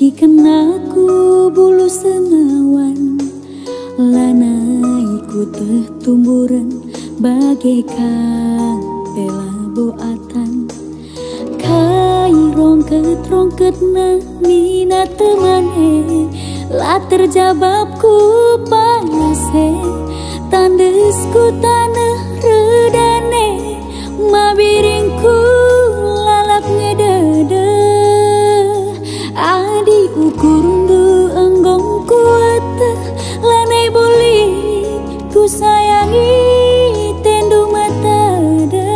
Cikan aku bulu senawan, lanaiku tertumburan bagaikan bela boatan. Kai rongket na mina teman la terjababku panase, tandesku tanah redane, mabiringku lalap ngedede. Adi ukurundu enggong kuat, lanai boleh ku sayangi tendu mata da.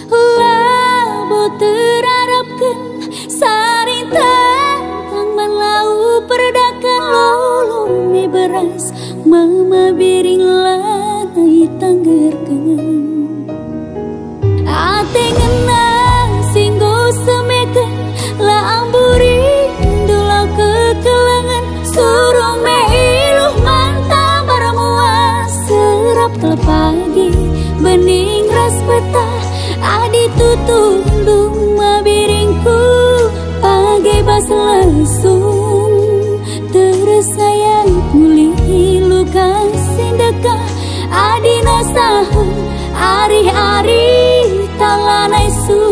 Labo terharapkan sarita kang manlau perdakan lolong me beras, mama biring lanai tanggerkan. Ate ngena singgo semekan la amburi dulau kekelangan, suruh meiluh mantap baramua serap telepagi bening ras betah. Adi tutundung mabiringku pagai bas lesung, tersayang pulih luka sindekah. Adi no sahun ari-ari talanai su